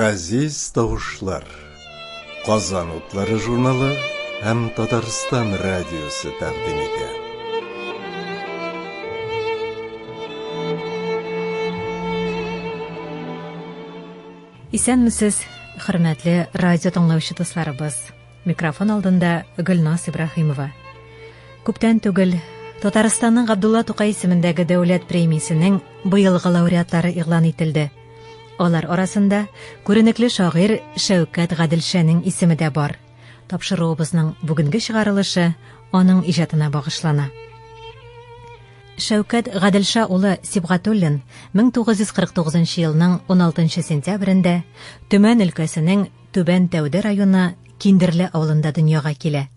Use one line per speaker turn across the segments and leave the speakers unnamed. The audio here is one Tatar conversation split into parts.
Газиз тавышлар, Казан утлары журналы һәм Татарстан радиосы тәкъдим итә.
Исәнмесез, хөрмәтле радио тыңлаучы дусларыбыз. Микрофон алдында Гөлназ Ибраһимова. Күптән түгел Татарстанның Габдулла Тукай исемендәге дәүләт премиясенең быелгы лауреатлары игълан ителде. Алар арасында күренекле шагыйрь Шәүкәт Гаделшәнең исеме дә бар. Тапшыруыбызның бүгенге чыгарылышы аның иҗатына багышлана. Шәүкәт Гаделша улы Сибгатуллин 1949 елның 16 сентябрендә Төмән өлкәсенең Түбән Тәүде районы Киндерле авылында дөньяга килә.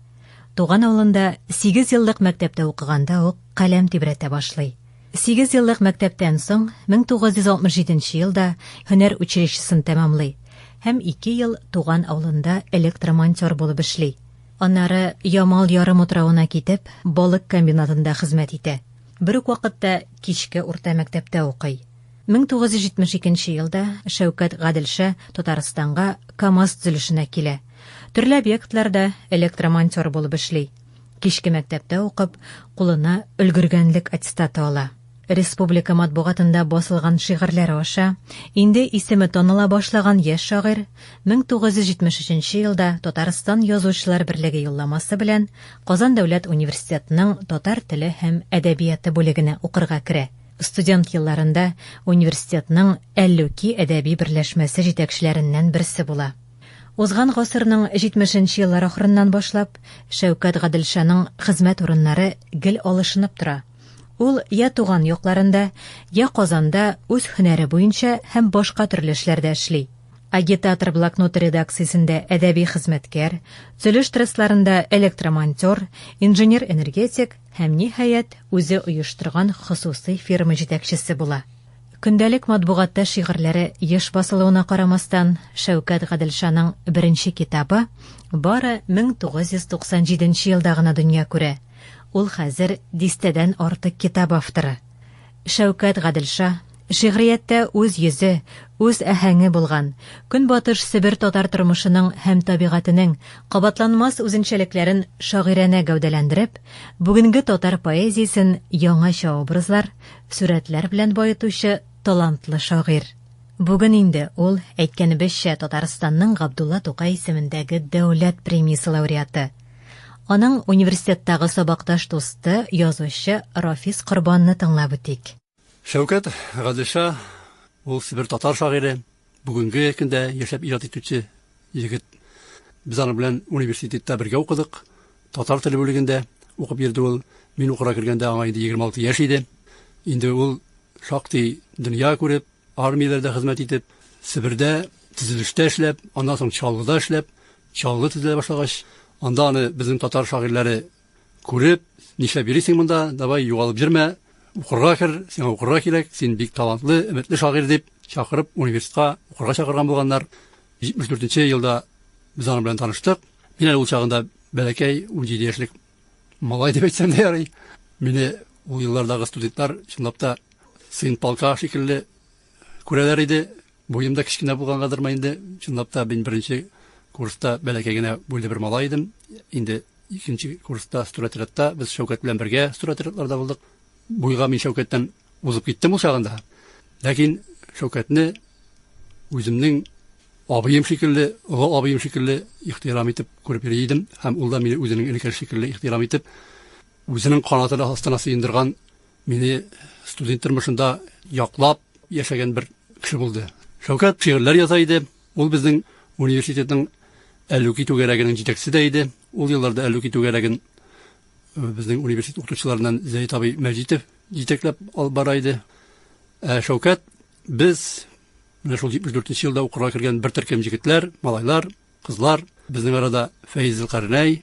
Туган авылында 8 еллык мәктәптә укыганда ук каләм тибрәтә башлый. 8 еллык мәктәптән соң 1967 елда һөнәр училищесын тәмамлый һәм 2 ел туган авылында электромонтер булып эшли. Аннары Ямал ярым утравына китеп, балык комбинатында хезмәт итә. Бер үк вакытта кичке урта мәктәптә укый. 1972 елда Шәүкәт Гаделша Татарстанга КАМАЗ төзелешенә килә. Төрле объектларда электромонтер булып эшли. Кичке мәктәптә укып, кулына өлгергәнлек аттестаты ала. Республика матбугатында басылган шигырьләре аша инде исеме таныла башлаган яшь шагыйрь 1973 елда Татарстан Язучылар берлеге юлламасы белән Казан дәүләт университетының татар теле һәм әдәбияты бүлегенә укырга керә. Студент елларында университетның Әллүки әдәби берләшмәсе җитәкчеләреннән берсе була. Узган гасырның 70нче еллар ахырыннан башлап Шәүкәт Гаделшаның хезмәт урыннары гел алышынып тора. Ул я туган якларында, я Казанда үз һөнәре буенча һәм башка төрле эшләрдә эшли. Агитатор блокноты редакциясендә әдәби хезмәткәр, төзелеш трассларында электромонтер, инженер-энергетик һәм ниһаять үзе оештырган хосусый фирма җитәкчесе була. Көндәлек матбугатта шигырьләре еш басылуына карамастан, Шәүкәт Гаделшаның беренче китабы бары 1997 елда гына дөнья күрә. Ул хәзер дистәдән артык китап авторы. Шәүкәт Гаделша шигърияттә үз йөзе, үз әһәңе булган, Көнбатыш Себер татар тормышының һәм табигатының кабатланмас үзенчәлекләрен шагыйрәнә гәүдәләндереп, бүгенге татар поэзиясен яңача образлар, сурәтләр белән баетучы талантлы шагыйрь. Бүген инде ул, әйткәнебезчә, Татарстанның Габдулла Тукай исемендәге дәүләт премиясе лауреаты. Аның университеттагы сабакташ дусты, язучы Рафис Корбанны тыңлап үтик.
Шәүкәт Гаделша ул Себер татар шагыйре, бүгенге көндә яшәп иҗат итүче егет. Без аның белән университетта бергә укыдык. Татар теле бүлегендә укып йөрде ул. Мин укырга кергәндә аңа инде 26 яшь иде. Инде ул шактый дөнья күреп, армияләрдә хезмәт итеп, Себердә төзелештә эшләп, аннан соң Чаллыда эшләп, Чаллы төзелә башлагач, анда аны безнең татар шагыйрьләре күреп, нишләп йөрисең монда, давай югалып йөрмә, укырга кер, сиңа укырга кирәк, син бик талантлы, өметле шагыйрь дип чакырып университетка укырга чакырган булганнар. 74 елда без аның белән таныштык. Мин ул чагында бәләкәй 17 яшьлек малай дип әйтсәм дә ярый. Мине ул еллардагы студентлар чынлап та сын полка шикелле күрәләр иде. Буемда кичкенә булгангадыр инде. Чынлап та мин беренче курста бәләкәй генә буйлы бер малай идем. Инде икенче курста студентларда без Шәүкәт белән бергә студентларда булдык. Буйга мин Шәүкәттән узып киттем ул чагында. Ләкин Шәүкәтне үземнең абыем шикелле, олы абыем шикелле ихтирам итеп күреп йөри идем һәм ул да мине үзенең элекке шикелле ихтирам итеп, үзенең канатына астына сыендырган, мине студент тормышында яклап яшәгән бер кеше булды. Шәүкәт шигырьләр яза иде. Ул безнең университетның Әллүки түгәрәгенең җитәкчесе дә иде. Ул елларда Әллүки түгәрәген безнең университет укытучыларыннан Зәйд абый Мәҗитов җитәкләп алып бара иде. Шәүкәт без менә шул 74 елда укырга кергән бер төркем җегетләр, малайлар, кызлар, безнең арада Фәйзел Карнәй,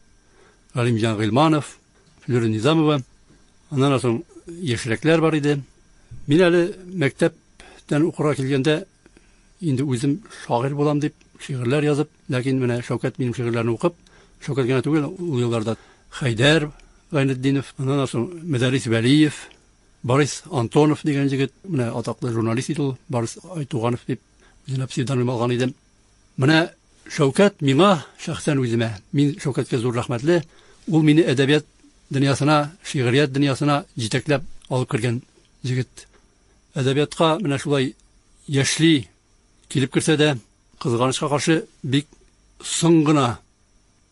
Галимҗан Гыйльманов, Флүр Низамова, аннан соң яшьрәкләр бар иде. Мин әле мәктәптән укырга килгәндә инде үзем шагыйрь булам дип шигырьләр язып, ләкин менә Шәүкәт минем шигырьләрне укып, Шәүкәт генә түгел, ул елларда Хайдар Гайнетдинов, аннан соң Мәдәрис Вәлиев, Борис Антонов дигән җегет, менә атаклы журналист иде ул, Борис Айтуганов дип үзенә псевдоним алган иде. Менә Шәүкәт миңа шәхсән үземә, мин Шәүкәткә зур рәхмәтле, ул мине әдәбият дөньясына, шигърият дөньясына җитәкләп алып кергән җегет. Әдәбиятка менә шулай яшьли килеп керсә дә, кызганычка каршы бик соң гына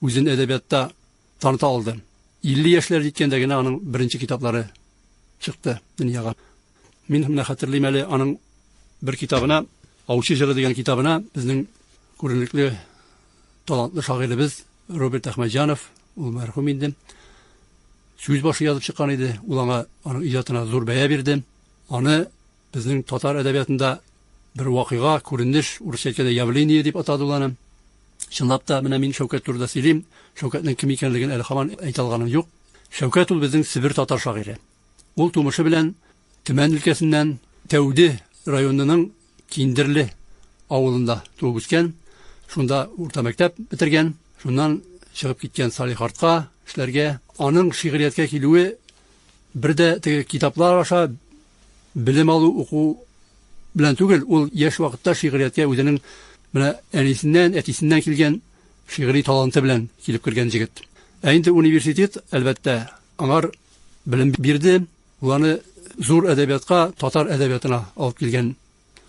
үзен әдәбиятта таныта алды. 50 яшьләр җиткәндә генә аның беренче китаплары чыкты дөньяга. Мин менә хәтерлим әле аның бер китабына, Аучы җыры дигән китабына, безнең күренекле талантлы шагыйребез Роберт Әхмәтҗанов, ул мәрхүм инде, сүз башы язып чыккан иде. Ул аңа аның иҗатына зур бәя бирде. Аны безнең татар әдәбиятында бер вакыйга, күренеш, урысча әйткәндә явление дип атады ул аны. Чынлап та, менә мин Шәүкәт турында сөйлим. Шәүкәтнең кем икәнлеген әле һаман әйтә алганым юк. Шәүкәт ул безнең Себер татар шагыйре. Ул тумышы белән Төмән өлкәсеннән Тәүде районының Киндерле авылында туып үскән. Шунда урта мәктәп бетергән. Шуннан чыгып киткән Салихартка эшләргә. Аның шигъриятка килүе бер дә теге китаплар аша белем алу, уку белән түгел, ул яшь вакытта шигъриятка үзенең менә әнисеннән, әтисеннән килгән шигъри таланты белән килеп кергән җегет. Ә инде университет, әлбәттә, аңар белем бирде. Ул аны зур әдәбиятка, татар әдәбиятына алып килгән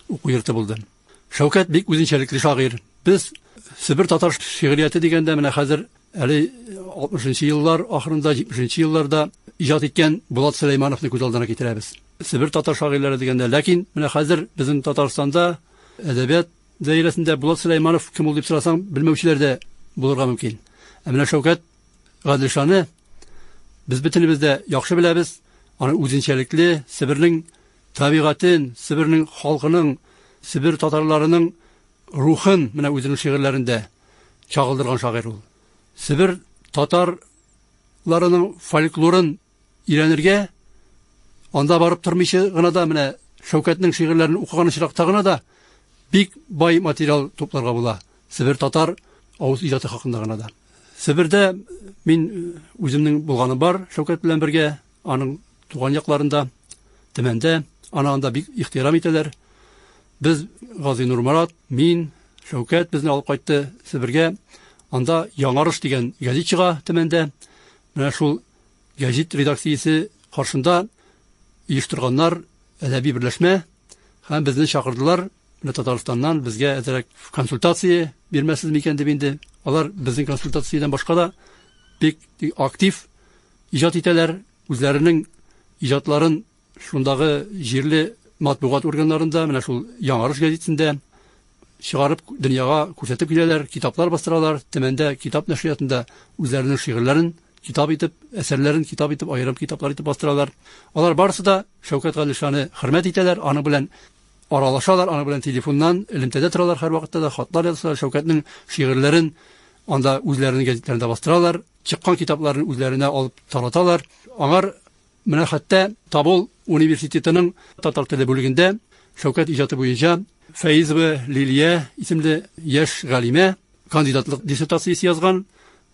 уку йорты булды. Шәүкәт бик үзенчәлекле шагыйрь. Без Себер татар шигърияте дигәндә менә хәзер әле 60-нчы еллар ахырында, 70-нче елларда иҗат иткән Булат Сөләймановны күз алдына китерәбез. Себер татар шагыйрьләре дигәндә, ләкин менә хәзер безнең Татарстанда әдәбият даирәсендә Булат Сөләйманов кем ул дип сорасаң, белмәүчеләр дә булырга мөмкин. Ә менә Шәүкәт Гаделшаны без бөтенебез дә яхшы беләбез. Аны үзенчәлекле Себернең табигатен, Себернең халкының, Себер татарларының рухын менә үзенең шигырьләрендә чагылдырган шагыйрь ул. Себер татарларының фольклорын өйрәнергә анда барып тормыйчы гына да менә Шәүкәтнең шигырьләрен укыган очракта гына да бик бай материал тупларга була. Себер татар авыз иҗаты хакында гына да. Себердә мин үземнең булганым бар, Шәүкәт белән бергә, аның туган якларында, Төмәндә, анда бик ихтирам итәләр. Без Гази Нурмарат, мин, Шәүкәт безне алып кайтты Себергә. Анда Яңарыш дигән гәзит чыга Төмәндә. Менә шул гәзит редакциясе каршында оештырганнар әдәби берләшмә һәм безне чакырдылар. Менә Татарстаннан безгә әзрәк консультация бирмәсез микән дип инде. Алар безнең консультациядән башка да бик актив иҗат итәләр. Үзләренең иҗатларын шундагы җирле матбугат органнарында, менә шул Яңарыш гәзитендә чыгарып дөньяга күрсәтеп киләләр, китаплар бастыралар. Төмәндә китап нәшриятында үзләренең шигырьләрен китап итеп, әсәрләрен китап итеп, аерым китаплар итеп бастыралар. Алар барысы да Шәүкәт Гаделшаны хөрмәт итәләр, аны белән аралашалар, аны белән телефоннан элемтәдә торалар, һәр вакытта да хатлар язалар, Шәүкәтнең шигырьләрен анда үзләренең гәзитләрендә бастыралар, чыккан китапларын үзләренә алып тараталар. Аңар менә хәтта Тобол университетының татар теле бүлегендә Шәүкәт иҗаты буенча Фәйзова Лилия исемле яшь галимә кандидатлык диссертациясе язган.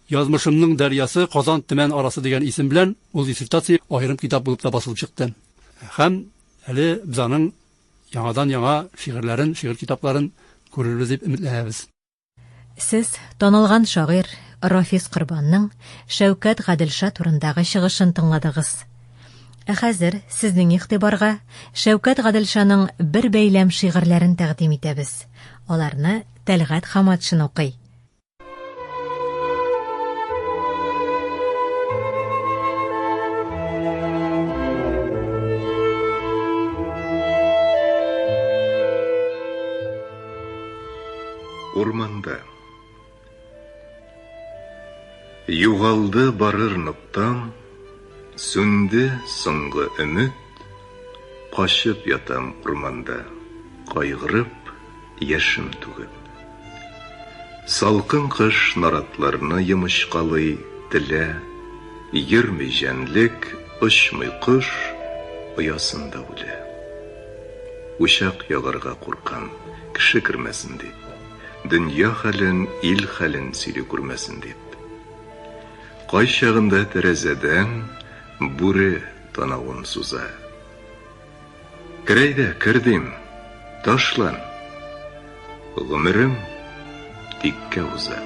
Язмышымның дәрьясы Казан Төмән арасы дигән исем белән ул диссертация аерым китап булып та басылып чыкты. Һәм әле без аның яңадан-яңа шигырьләрен, шигырь китапларын күрербез дип өметләбез.
Сез танылган шагыйрь Рафис Корбанның Шәүкәт Гаделша турындагы чыгышын тыңладыгыз. Ә хәзер сезнең игътибарга Шәүкәт Гаделшаның бер бәйләм шигырьләрен тәкъдим итәбез. Аларны Тәлгать Хаматшин укый.
Урманда югалды барыр ныктан, сүнде соңгы өмет, качып ятам урманда, кайгырып, яшем түгеп. Салкын кыш наратларны йомычкалый теле, йөрми җәнлек, очмый кош, оясында үле. Учак ягарга куркан, кеше кермәсен дип. Дөнья хәлен, ил хәлен сөйли күрмәсен дип. Кай чагында тәрәзәдән бүре танавын суза. Керәйдә кердим, ташлан. Гомерем тиккә уза.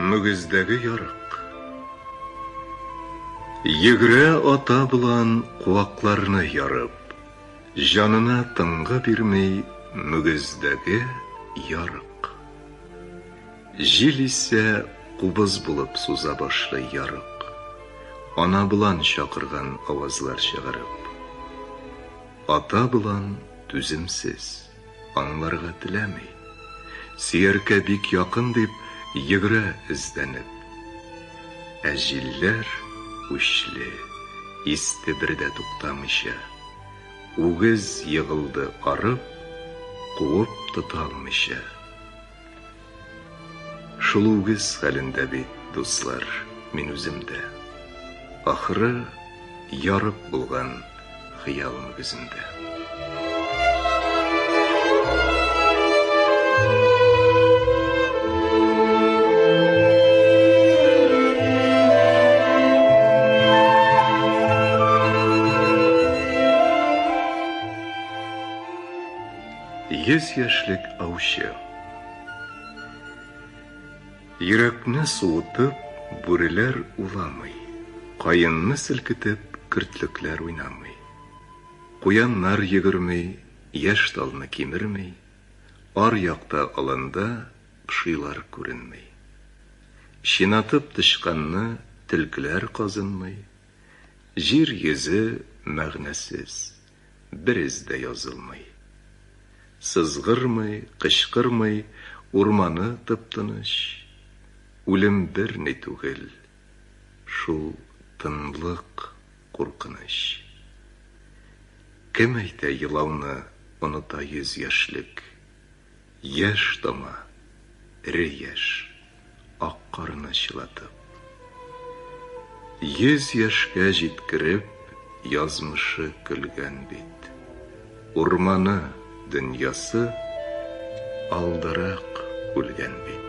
Мөгездәге ярык. Егрә ата булан куакларны ярып, жанына тыңга бирмей мөгездәге ярык. Җил исә кубыз булып суза башлый ярык, ана булан чакырган авазлар чыгарып. Ата булан түземсез, аңларга теләми, сөяркә бик якын дип егрә эздәнеп. Ә җилләр үчле, исте бердә туктамыйча. Үгез егылды арып, куып тота алмыйча. Шул үгез хәлендә бит, дуслар, мин үземдә. Ахыры ярып булган хыял мөгеземдә. Йөз яшьлек аучы. Йөрәкне суытып, бүреләр уламый, каенны селкетеп, көртлекләр уйнамый. Куяннар йөгермей, яшь талны кимермей, ар якта аланда шыйлар күренмей. Шинатып тышканны төлкеләр казынмый, җир йөзе мәгънәсез, бер эздә язылмый. Сызгырмый, кычкырмый, урманы тып-тыныч. Үлем бер ни түгел, шул тынлык, куркыныч. Кем әйтә елауны оныта йөз яшьлек? Яшь тама, эре яшь, ак карыны чылатып. Йөз яшькә җиткереп, язмышы көлгән бит. Урманы, дөньясы алдарак үлгән бит.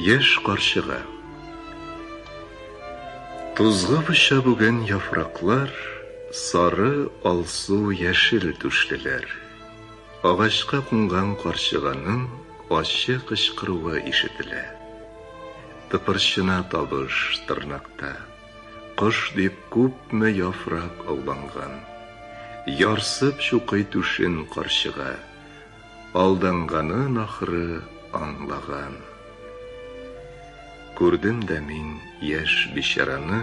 Яшь карчыга. Тузга пыша бүген яфраклар, сары, алсу, яшел түшлеләр. Агачка кунган карчыганың ачы кычкыруы ишетелә. Тыпырчына табыш тырнакта, кыш дип күпме яфрак ауланган. Ярсып чукый түшен карчыга, алданганын ахыры аңлаган. Күрдем дә мин яшь бичараны,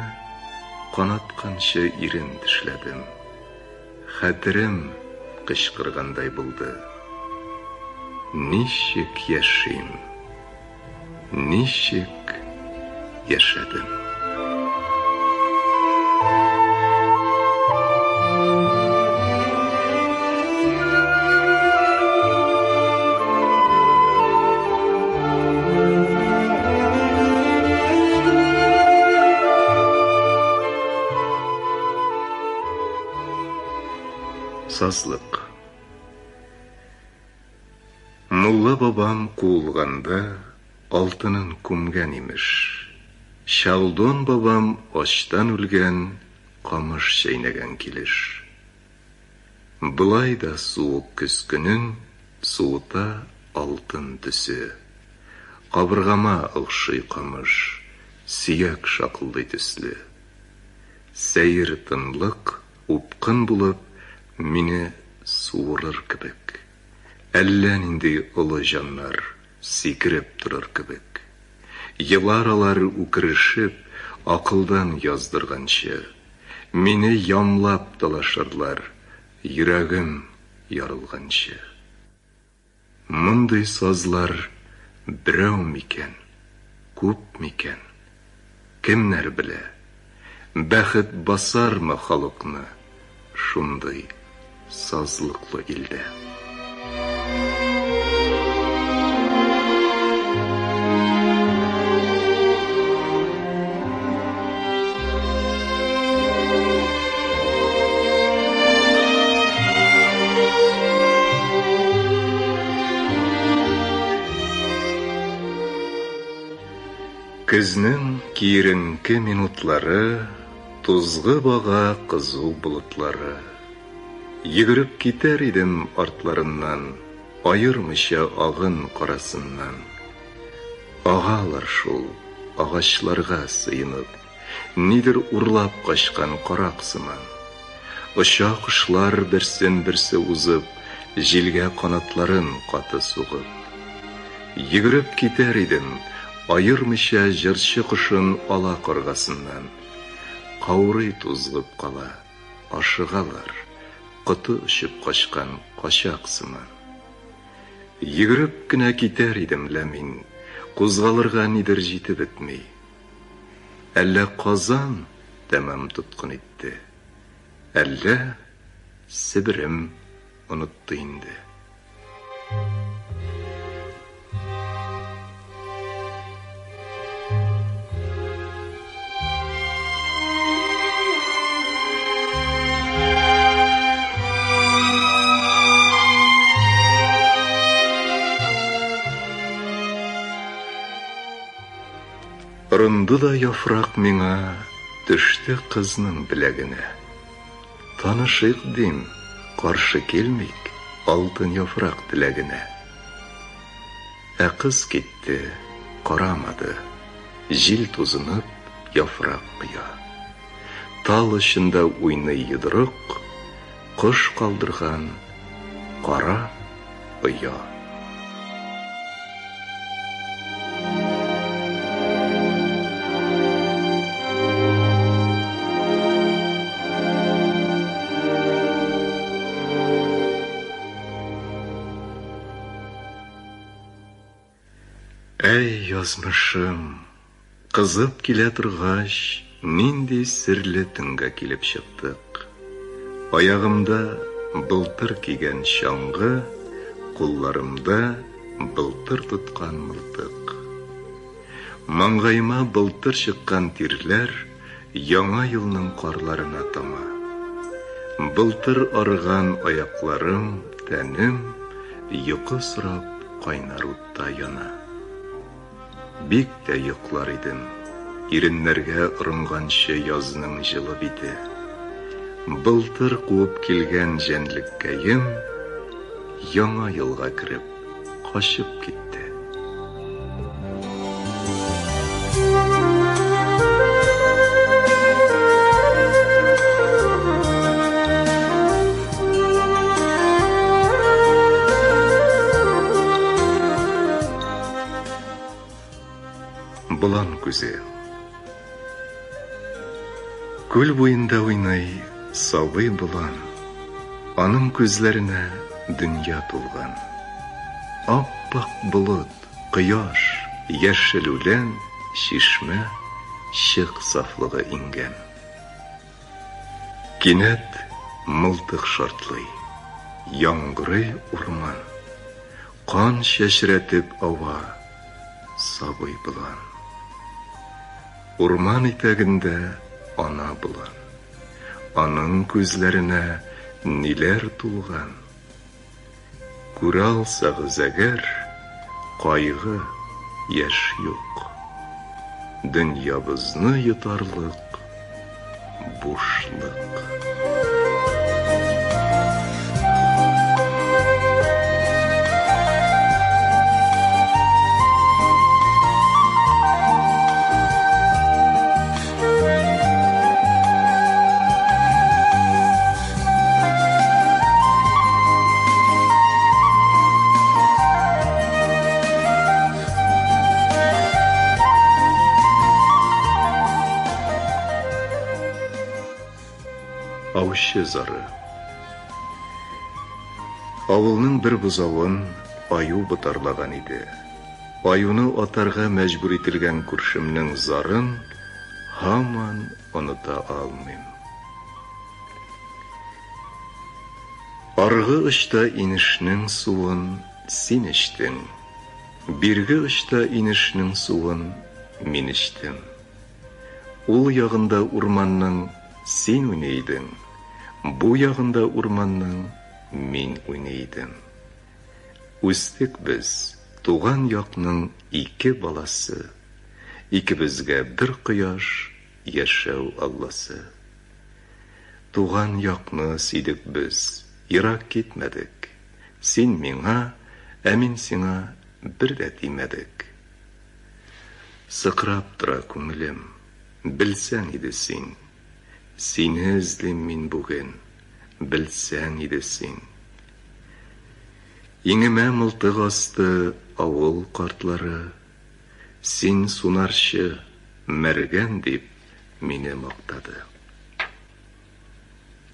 канатканчы ирен тешләдем. Хәтерем кычкыргандай булды. Ничек яшим, ничек яшәдем. Сазлык. Мулла бабам куулганда алтынын күмгән имеш. Шалдон бабам ачтан үлгән, камыш чәйнәгән килеш. Былай да суык көз көнен суыта алтын төсе. Кабыргама охшый камыш, сөяк шакылдый төсле. Сәер тынлык, упкын булып, мине суырыр кебек. Әллә нинди олы жаннар сикереп торыр кебек. Елар алар үкерешеп, акылдан яздырганчы, мине ямлап талашырлар, йөрәгем ярылганчы. Мондый сазлар берәү микән, күп микән? Кемнәр белә? бәхет басармы халыкны шундый сазлыклы илдә? Көзнең киеренке минутлары, тузгы бага кызу болытлары. Йөгереп китәр идем артларыннан, айырмыйча агын карасыннан. Агалар шул, агачларга сыйынып, нидер урлап качкан карак сыман. Оча кошлар берсен-берсе узып, җилгә канатларын каты сугып. Йөгереп китәр идем, айырмыйча җырчы кошын ала каргасыннан. Каурый тузгып кала, ашыгалар, кыты очып качкан качак сыман. Йөгереп кенә китәр идем лә мин, кузгалырга нидер җитеп бетми. Әллә Казан тәмам тоткын итте, әллә Себерем онытты инде. Ырынды да яфрак миңа, төште кызның беләгенә. Танышык дим, каршы килмик, алтын яфрак теләгенә. Ә кыз китте, карамады, җил тузынып, яфрак кыя. Тал очында уйный йодрык, кош калдырган кара оя. Әй язмышым, кызып килә торгач, нинди серле төнгә килеп чыктык. Аягымда былтыр кигән чаңгы, кулларымда былтыр тоткан мылтык. Маңгайыма былтыр чыккан тирләр, яңа елның карларына тама. Былтыр арыган аякларым, тәнем, йокы сорап кайнар утта яна. Бик тә йоклар идем, иреннәргә ырынганчы язның җылы бите. Былтыр куып килгән җәнлеккәем, яңа елга кереп, качып китте. Болан күзе. Күл буенда уйный сабый болан. Аның күзләренә дөнья тулган. Аппак болыт, кояш, яшел үлән, чишмә, чык сафлыгы иңгән. Кинәт мылтык шартлый, яңгырый урман. Кан чәчрәтеп ава, сабый болан. Урман итәгендә ана болан. Аның күзләренә ниләр тулган. Күрә алсагыз әгәр, кайгы, яшь юк. Дөньябызны йотарлык бушлык. Аучы зары. Авылның бер бузавын аю бутарлаган иде. Аюны атарга мәҗбүр ителгән күршемнең зарын һаман оныта алмыйм. Аргы очта инешнең суын син эчтең, бирге очта инешнең суын мин эчтем. Ул ягында урманның син уйныйдың, бу ягында урманның мин уйныйдым. Үстек без, туган якның ике баласы, икебезгә бер кояш яшәү алласы. Туган якны сидек без, ерак китмәдек. Син миңа, ә мин сиңа бер дә тимәдек. Сыкрап тора күңелем, белсәң иде син. Сине эзлим мин бүген, белсәң иде син. Иңемә мылтык асты авыл картлары, син сунарчы, мәргән дип мине мактады.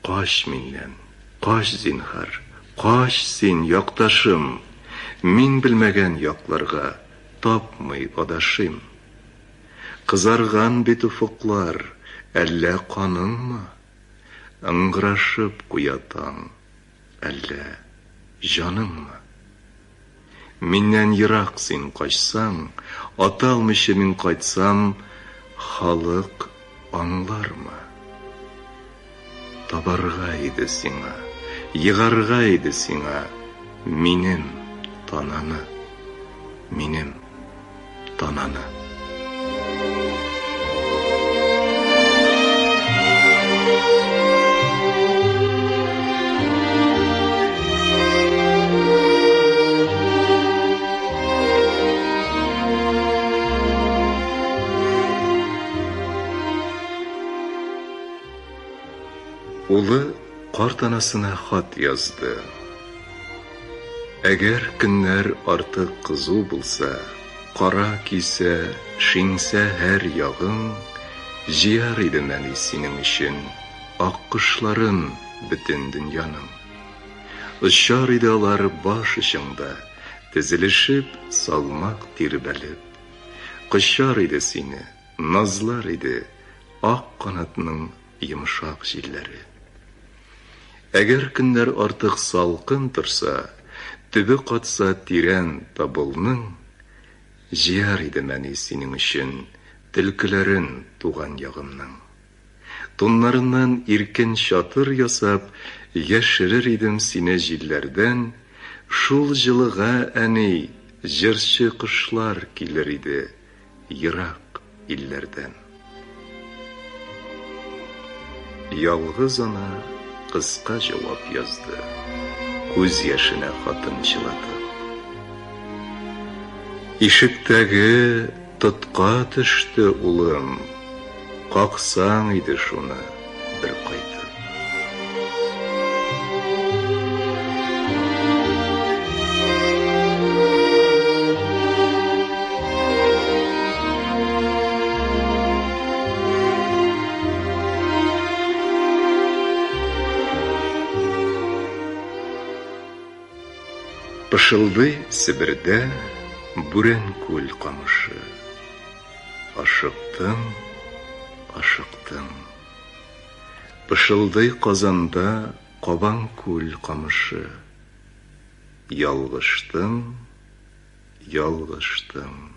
Каш миннән, каш зинһар, каш син якташым, мин белмәгән якларга тапмый адашым. Кызарган бит уфыклар, әллә каныңмы? Ыңгырашып куятаң, әллә җаныңмы? Миннән ерак син качсаң, аталмыйча мин кайтсам, халык аңлармы? Табарга иде сиңа, егарга иде сиңа, минем тананы, минем тананы. Улы карт анасына хат язды. Әгәр көннәр артык кызу булса, кара кисә, шинсә һәр ягың, җыяр иде мәни синең өчен ак кошларын бөтен дөньяның. Очар иде алар баш очыңда, тезелешеп, салмак тирбәлеп. Кочар иде сине, назлар иде ак канатның йомшак җилләре. Әгәр көннәр артык салкын торса, төбе катса тирән табылның, җыяр иде мәни синең өчен төлкеләрен туган ягымның. Туннарыннан иркен чатыр ясап, яшерер идем сине җилләрдән, шул җылыга әни җырчы кошлар килер иде ерак илләрдән. Ялгыз ана кыска җавап язды, күз яшенә хатын чылатып. Ишектәге тотка төште улым, каксаң иде шуны бер кайтып. Пышылдый Себердә бүрән күл камышы. Ашыктым, ашыктым. Пышылдый Казанда кабан күл камышы. Ялгыштым, ялгыштым.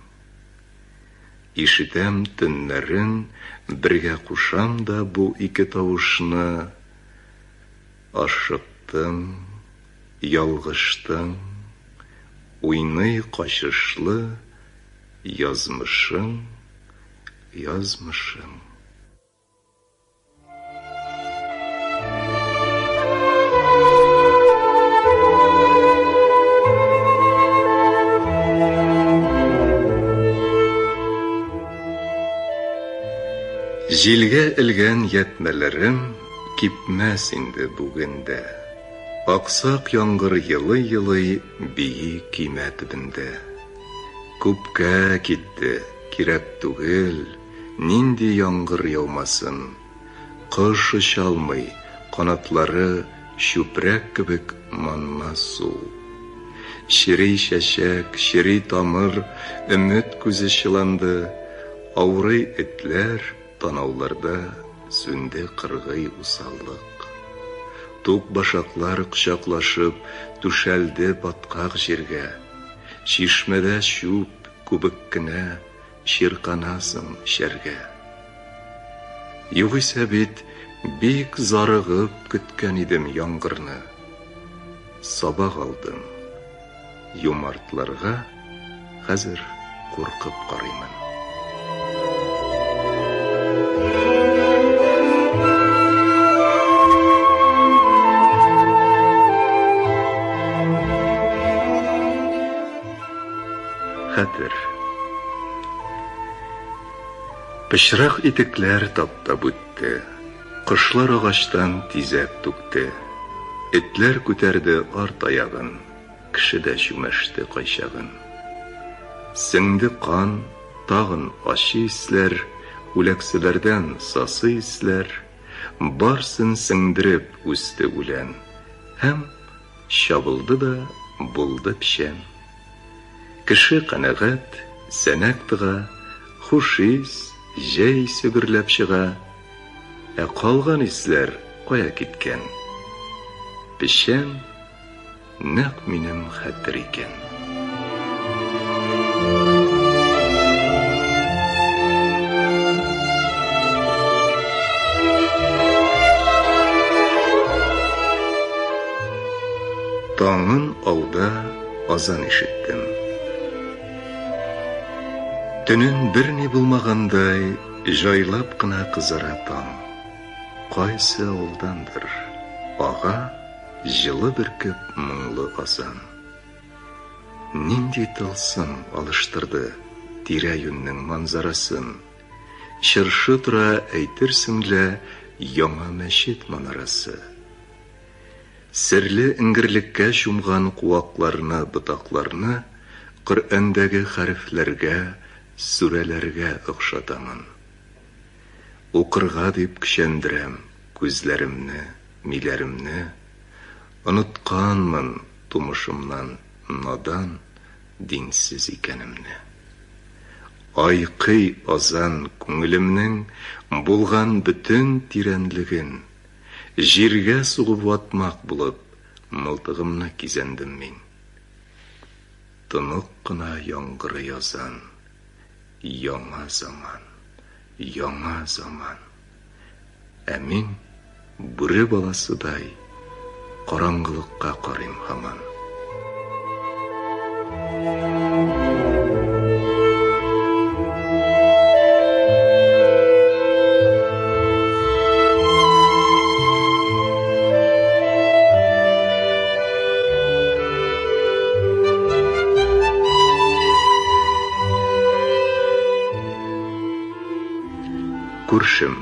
Ишетәм төннәрен, бергә кушам да бу ике тавышны. Ашыктым, ялгыштым. Уйный качышлы язмышым, язмышым. Җилгә элгән ятмәләрем кипмәс инде бүгендә. Аксак яңгыр йылый-йылый бии кимә төбендә. Күпкә китте, кирәк түгел, нинди яңгыр яумасын. Кыш очалмый, канатлары чүпрәк кебек манмас су. Шири чәчәк, шири тамыр, өмет күзе чыланды. Аурый этләр, танауларда сүнде кыргый усаллык. Тук башаклар кучаклашып, түшәлде баткак җиргә. Чишмәдә чүп күбек кенә, чирканасың шәргә. Югыйсә бит, бик зарыгып көткән идем яңгырны. Сабак алдым. Юмартларга хәзер куркып карыймын. Хәтер. Пычрак итекләр таптап үтте. Кышлар агачтан тизәк түкте. Этләр күтәрде арт аягын. Кеше дә чүмәште кайчагын. Сеңде кан, тагын ачы исләр, үләкселәрдән сасы исләр, барсын сеңдереп үсте үлән. Һәм чабылды да булды пишән. Кеше канәгать, сәнәк тыга, хуш ис, җәй сөгерләп чыга. Ә калган исләр кая киткән? Пишән нәкъ минем хәтер икән. Таңын алда азан ишеттем. Төнен берни булмагандай, җайлап кына кызара таң. Кайсы авылдандыр, ага җылы бөркеп моңлы азан. Нинди тылсым алыштырды тирә-юньнең манзарасын. Чыршы тора әйтерсең лә яңа мәчет манарасы. Серле иңгерлеккә чумган куакларны, ботакларны Коръәндәге хәрефләргә, сүрәләргә охшатамын. Укырга дип көчәндерәм күзләремне, миләремне. Онытканмын тумышымнан надан, динсез икәнемне. Айкый азан күңелемнең булган бөтен тирәнлеген. Җиргә сугып ватмак булып, мылтыгымны кизәндем мин. Тынык кына яңгыры язан. Яңа заман, яңа заман. Ә мин бүре баласыдай караңгылыкка карыйм һаман. Күршем.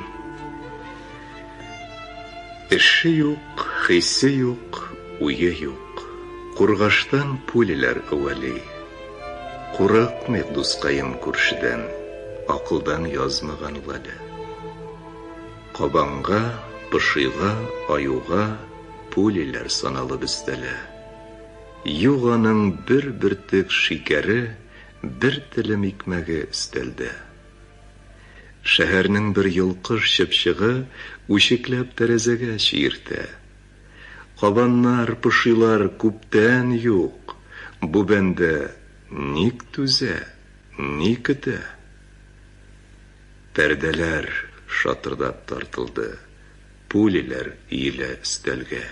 Эше юк, хисе юк, уе юк. Кургаштан пулеләр әвәли. Курыкмыйк дускайым күршедән, акылдан язмаган ул әле. Кабанга, пышыйга, аюга пулеләр саналып өстәлә. Юганың бер бөртек шикәре, бер телем икмәге өстәлдә. Шәһәрнең бер йолкыш чыпчыгы үчекләп тәрәзәгә чиертә. Кабаннар, пышыйлар күптән юк. Бу бәндә ник түзә, ни көтә? Пәрдәләр шатырдап тартылды. Пулеләр иелә өстәлгә.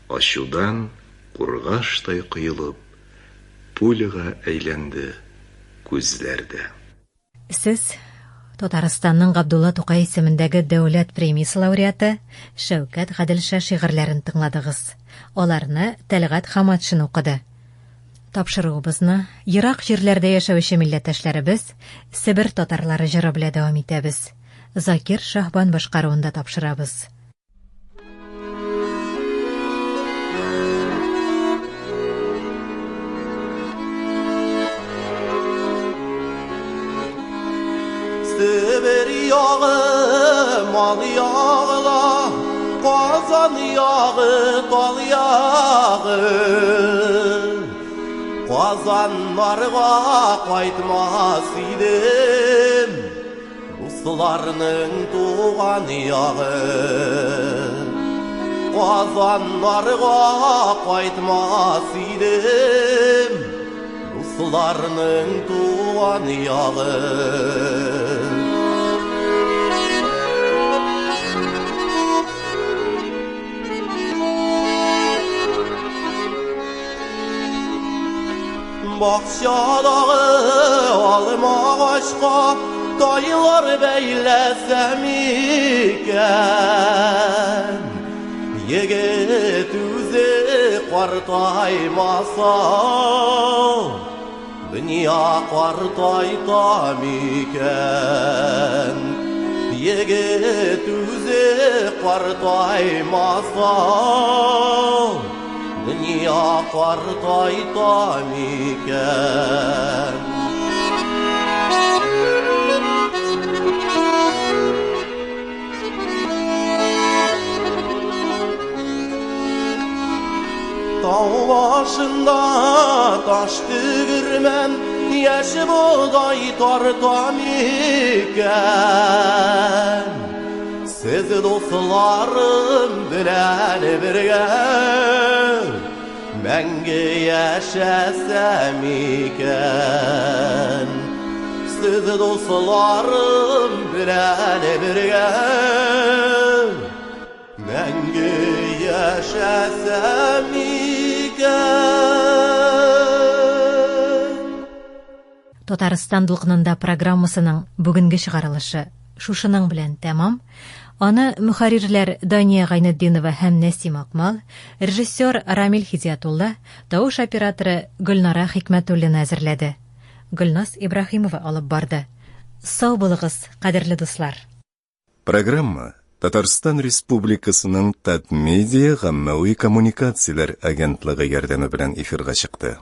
Ачудан кургаштай кыйылып, пуляга әйләнде күзләрдә.
Сез Татарстанның Габдулла Тукай исемендәге дәүләт премиясе лауреаты Шәүкәт Гаделша шигырьләрен тыңладыгыз. Аларны Тәлгать Хаматшин укыды. Тапшыруыбызны ерак җирләрдә яшәүче милләттәшләребез Себер татарлары җыры белән дәвам итәбез. Закир Шахбан башкаруында тапшырабыз.
Себер яğı, mal yağı, Kazan yağı, tal yağı. Kazanlarga kaytmaz idim, bu Дусларның туган ягы, Казаннарга кайтмас идем, дусларның туган ягы. Бакчадагы алма агачка тайлар бәйләсәм икән, егет үзе картаймаса, дөнья картайтам икән. Егет үзе картаймаса, дөнья картайтам икән. Тау башында таш тегермән, яшь будай тартам икән. Сез дусларым белән бергә мәңге яшәсәм икән. Сез дусларым белән бергә мәңге яшәсәм икән.
Татарстан дулкынында программасының бүгенге чыгарылышы шушының белән тәмам. Аны мөхәррирләр Дания Гайнетдинова һәм Нәсим Акмал, режиссер Рамил Хидиятулла, тавыш операторы Гөлнара Хикмәтуллина әзерләде. Гөлнас Ибраһимова алып барды. Сау булыгыз, кадерле дуслар.
Программа Татарстан Республикасының Татмедиа гаммәви коммуникацияләр агентлыгы ярдәме белән эфирга чыкты.